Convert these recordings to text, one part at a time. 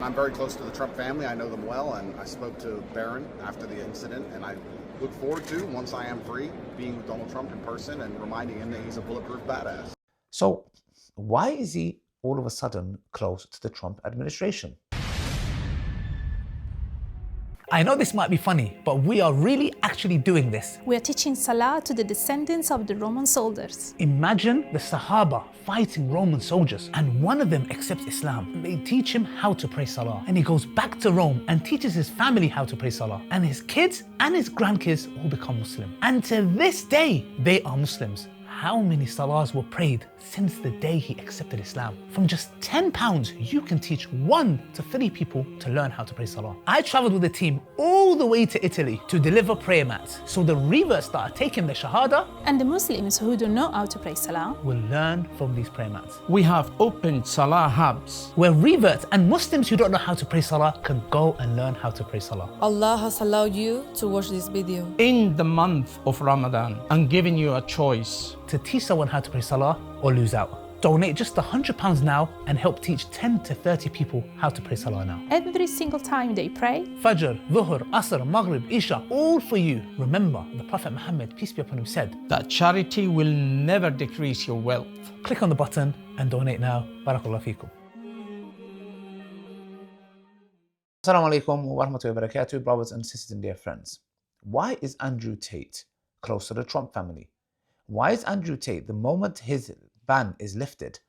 I'm very close to the Trump family. I know them well, and I spoke to Barron after the incident, and I look forward to, once I am free, being with Donald Trump in person and reminding him that he's a bulletproof badass. So why is he all of a sudden close to the Trump administration? I know this might be funny, but we are really actually doing this. We are teaching Salah to the descendants of the Roman soldiers. Imagine the Sahaba fighting Roman soldiers, and one of them accepts Islam. They teach him how to pray Salah, and he goes back to Rome and teaches his family how to pray Salah, and his kids and his grandkids all become Muslim. And to this day, they are Muslims. How many salahs were prayed since the day he accepted Islam? From just £10, you can teach 1 to 3 people to learn how to pray salah. I traveled with a team all the way to Italy to deliver prayer mats. So the reverts that are taking the Shahada And the Muslims who don't know how to pray Salah will learn from these prayer mats. We have opened Salah hubs Where reverts and Muslims who don't know how to pray salah can go and learn how to pray salah. Allah has allowed you to watch this video in the month of Ramadan and giving you a choice to teach someone how to pray salah or lose out. Donate just £100 now and help teach 10 to 30 people how to pray salah now. every single time they pray. Fajr, Dhuhr, Asr, Maghrib, Isha, all for you. Remember, the Prophet Muhammad, peace be upon him, said that charity will never decrease your wealth. click on the button and donate now. Barakallah feekum. Assalamu alaikum wa rahmatullahi wa barakatuh, brothers and sisters and dear friends. Why is Andrew Tate close to the Trump family? Why is Andrew Tate, the moment his ban is lifted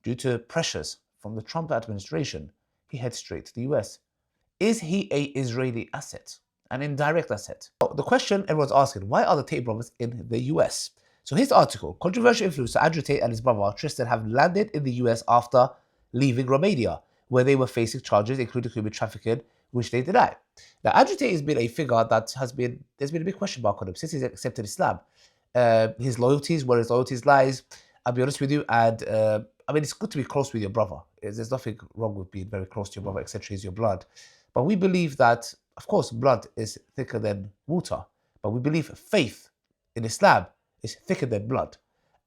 due to pressures from the Trump administration, he heads straight to the US? Is he an Israeli asset, an indirect asset? The question everyone's asking, why are the Tate brothers in the US? So his article, controversial influencer Andrew Tate and his brother Tristan have landed in the US after leaving Romania, where they were facing charges including human trafficking, which they deny. Now, Andrew Tate has been a figure that there's been a big question mark on him since he's accepted Islam. His loyalties, where his loyalties lies, I'll be honest with you, and I mean, it's good to be close with your brother. There's nothing wrong with being very close to your brother, etc. He's your blood. But we believe that, of course, blood is thicker than water. But we believe faith in Islam is thicker than blood.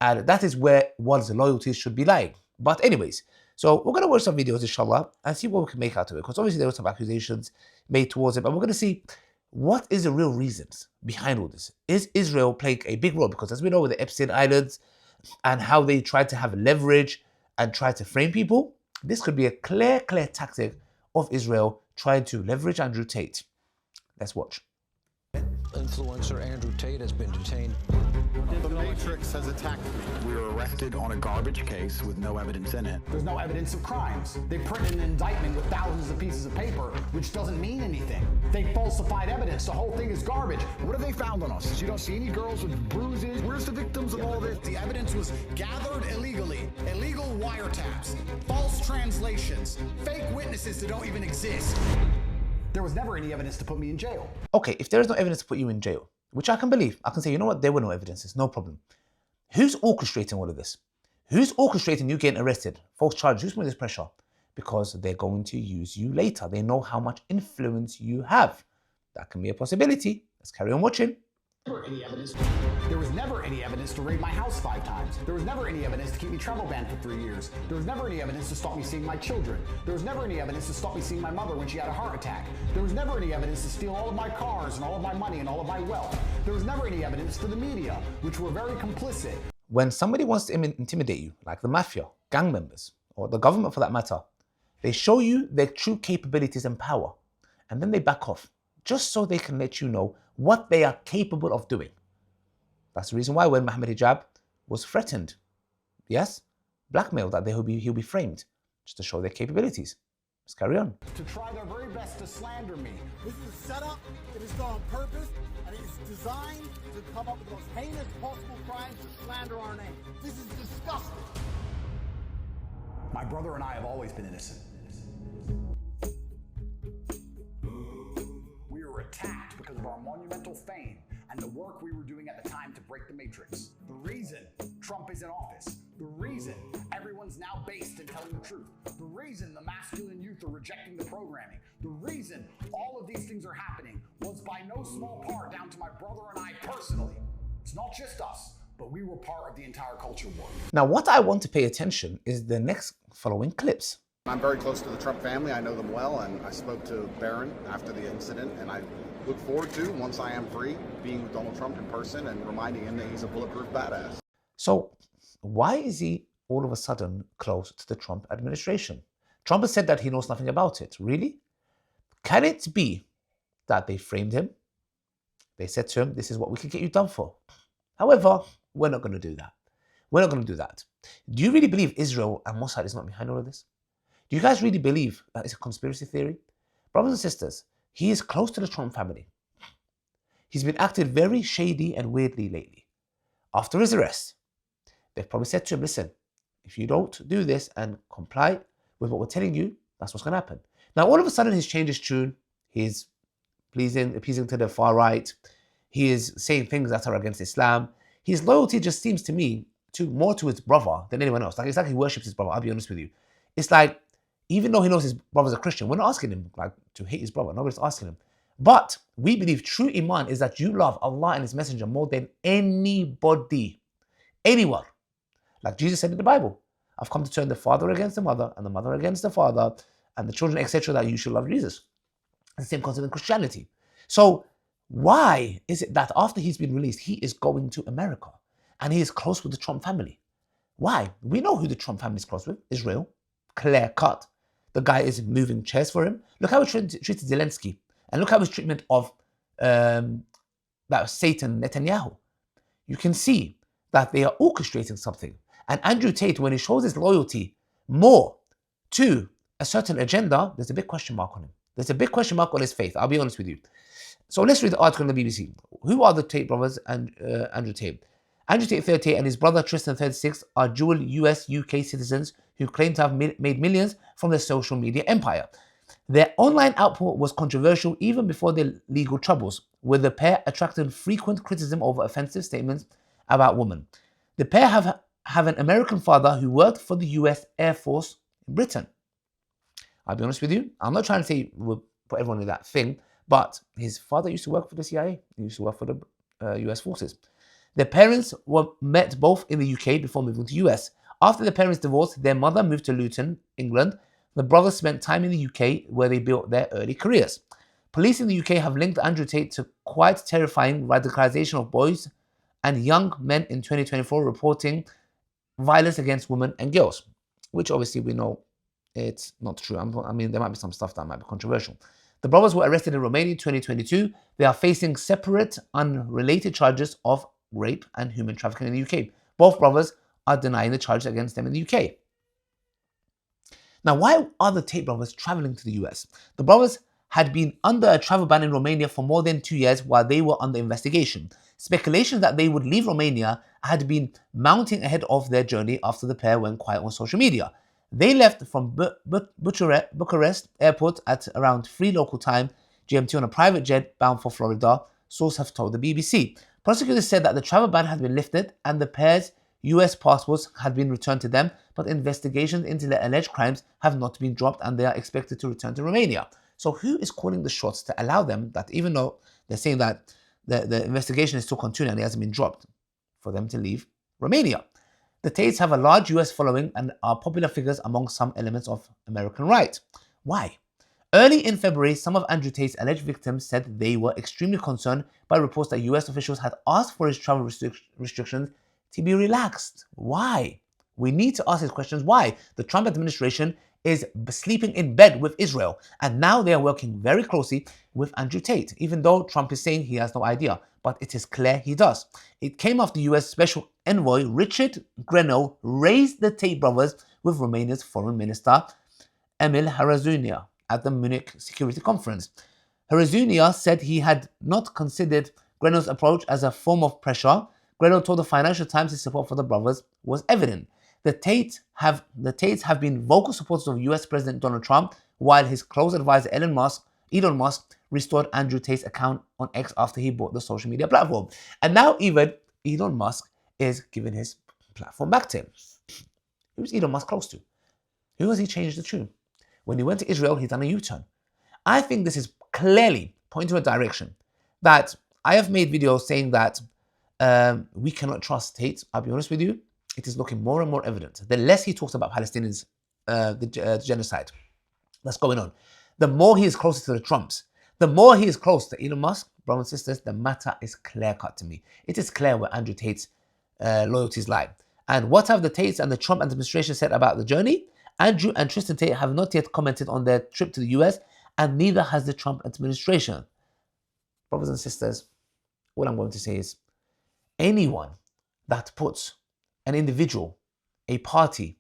And that is where one's loyalties should be lying. But anyways, so we're going to watch some videos, inshallah, and see what we can make out of it. Because obviously there were some accusations made towards him. And we're going to see what is the real reasons behind all this. Is Israel playing a big role? Because as we know with the Epstein Islands and how they tried to have leverage and try to frame people, this could be a clear tactic of Israel trying to leverage Andrew Tate. Let's watch. Influencer Andrew Tate has been detained. The Matrix has attacked me. We were arrested on a garbage case with no evidence in it. There's no evidence of crimes. They printed an indictment with thousands of pieces of paper, which doesn't mean anything. They falsified evidence. The whole thing is garbage. What have they found on us? You don't see any girls with bruises. Where's the victims of all this? The evidence was gathered illegally. Illegal wiretaps, false translations, fake witnesses that don't even exist. There was never any evidence to put me in jail. Okay, if there is no evidence to put you in jail, which I can believe, I can say, you know what, there were no evidences, no problem. Who's orchestrating all of this? Who's orchestrating you getting arrested? False charges, who's putting this pressure? Because they're going to use you later. They know how much influence you have. That can be a possibility. Let's carry on watching. There was never any evidence to raid my house 5 times. There was never any evidence to keep me travel banned for 3 years. There was never any evidence to stop me seeing my children. There was never any evidence to stop me seeing my mother when she had a heart attack. There was never any evidence to steal all of my cars and all of my money and all of my wealth. There was never any evidence to the media, which were very complicit. When somebody wants to intimidate you, like the mafia, gang members, or the government for that matter, they show you their true capabilities and power, and then they back off, just so they can let you know what they are capable of doing. That's the reason why when Mohammed Hijab was threatened, yes, blackmailed that he'll be framed, just to show their capabilities. Let's carry on. To try their very best to slander me. This is a setup, it is done on purpose, and it is designed to come up with the most heinous possible crimes to slander our name. This is disgusting. My brother and I have always been innocent. We were attacked because of our monumental fame and the work we were doing at the time to break the Matrix. The reason Trump is in office, the reason everyone's now based in telling the truth, the reason the masculine youth are rejecting the programming, the reason all of these things are happening was by no small part down to my brother and I personally. It's not just us, but we were part of the entire culture war. Now, what I want to pay attention is the next following clips. I'm very close to the Trump family. I know them well, and I spoke to Barron after the incident, and I look forward to, once I am free, being with Donald Trump in person and reminding him that he's a bulletproof badass. So why is he all of a sudden close to the Trump administration? Trump has said that he knows nothing about it. Really? Can it be that they framed him? They said to him, this is what we can get you done for. However, we're not going to do that. We're not going to do that. Do you really believe Israel and Mossad is not behind all of this? Do you guys really believe that it's a conspiracy theory? Brothers and sisters, he is close to the Trump family. He's been acting very shady and weirdly lately. After his arrest, they've probably said to him, listen, if you don't do this and comply with what we're telling you, that's what's going to happen. Now, all of a sudden, he's changed his tune. He's appeasing to the far right. He is saying things that are against Islam. His loyalty just seems to me more to his brother than anyone else. Like, it's like he worships his brother, I'll be honest with you. It's like, even though he knows his brother's a Christian, we're not asking him to hate his brother. Nobody's asking him. But we believe true Iman is that you love Allah and His Messenger more than anybody, anyone. Like Jesus said in the Bible, I've come to turn the father against the mother and the mother against the father and the children, etc., that you should love Jesus. The same concept in Christianity. So why is it that after he's been released, he is going to America and he is close with the Trump family? Why? We know who the Trump family is close with. Israel. Clear cut. The guy is moving chairs for him. Look how he treated Zelensky. And look how his treatment of that Satan Netanyahu. You can see that they are orchestrating something. And Andrew Tate, when he shows his loyalty more to a certain agenda, there's a big question mark on him. There's a big question mark on his faith. I'll be honest with you. So let's read the article on the BBC. Who are the Tate brothers and Andrew Tate? Andrew Tate, 38, and his brother Tristan, 36, are dual US-UK citizens who claim to have made millions from their social media empire. Their online output was controversial even before their legal troubles, with the pair attracting frequent criticism over offensive statements about women. The pair have an American father who worked for the US Air Force in Britain. I'll be honest with you, I'm not trying to say we'll put everyone in that thing, but his father used to work for the CIA. He used to work for the US forces. Their parents were met both in the UK before moving to US. After their parents divorced, their mother moved to Luton, England. The brothers spent time in the UK where they built their early careers. Police in the UK have linked Andrew Tate to quite terrifying radicalization of boys and young men in 2024, reporting violence against women and girls, which obviously we know it's not true. I mean, there might be some stuff that might be controversial. The brothers were arrested in Romania in 2022. They are facing separate, unrelated charges of rape and human trafficking in the UK. Both brothers are denying the charges against them in the UK. Now, why are the Tate brothers traveling to the US? The brothers had been under a travel ban in Romania for more than 2 years while they were under investigation. Speculation that they would leave Romania had been mounting ahead of their journey after the pair went quiet on social media. They left from Bucharest airport at around 3 local time, GMT, on a private jet bound for Florida, sources have told the BBC. Prosecutors said that the travel ban had been lifted and the pair's US passports had been returned to them, but investigations into their alleged crimes have not been dropped and they are expected to return to Romania. So who is calling the shots to allow them, that even though they're saying that the investigation is still continuing and it hasn't been dropped, for them to leave Romania? The Tates have a large US following and are popular figures among some elements of American right. Why? Early in February, some of Andrew Tate's alleged victims said they were extremely concerned by reports that US officials had asked for his travel restrictions to be relaxed. Why? We need to ask these questions. Why? The Trump administration is sleeping in bed with Israel, and now they are working very closely with Andrew Tate, even though Trump is saying he has no idea, but it is clear he does. It came after US Special Envoy Richard Grenell raised the Tate brothers with Romania's Foreign Minister Emil Harazunia at the Munich Security Conference. Harazunia said he had not considered Grenell's approach as a form of pressure. Grenell told the Financial Times his support for the brothers was evident. The Tates have been vocal supporters of US President Donald Trump, while his close advisor Elon Musk restored Andrew Tate's account on X after he bought the social media platform. And now even Elon Musk is giving his platform back to him. Who's Elon Musk close to? Who has he changed the tune? When he went to Israel, he's done a U-turn. I think this is clearly pointing to a direction that I have made videos saying that we cannot trust Tate. I'll be honest with you, it is looking more and more evident. The less he talks about Palestinians the genocide that's going on, the more he is closer to the Trumps, the more he is close to Elon Musk, brothers and sisters, the matter is clear-cut to me. It is clear where Andrew Tate's loyalties lie. And what have the Tates and the Trump administration said about the journey? Andrew and Tristan Tate have not yet commented on their trip to the US, and neither has the Trump administration. Brothers and sisters, all I'm going to say is, anyone that puts an individual, a party,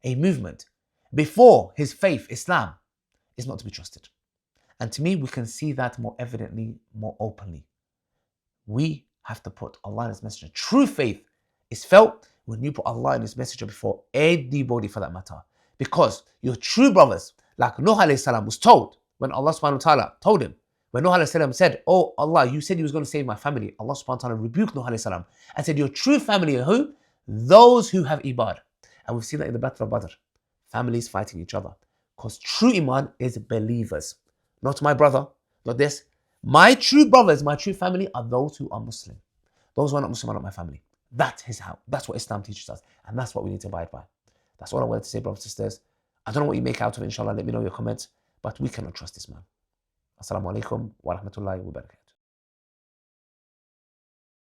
a movement before his faith, Islam, is not to be trusted. And to me, we can see that more evidently, more openly. We have to put Allah and His Messenger. True faith is felt when you put Allah and His Messenger before anybody for that matter. Because your true brothers, like Nuh alayhi salam was told, when Allah subhanahu wa ta'ala told him, when Nuh alayhi salam said, oh Allah, you said you was going to save my family. Allah subhanahu wa ta'ala rebuked Nuh alayhi salam and said, your true family are who? Those who have Iman. And we've seen that in the Battle of Badr. Families fighting each other. Because true Iman is believers. Not my brother, not this. My true brothers, my true family are those who are Muslim. Those who are not Muslim are not my family. That is how. That's what Islam teaches us. And that's what we need to abide by. That's all I wanted to say, brothers and sisters. I don't know what you make out of it, inshallah. Let me know your comments. But we cannot trust this man. Assalamu alaikum wa rahmatullahi wa barakatuh.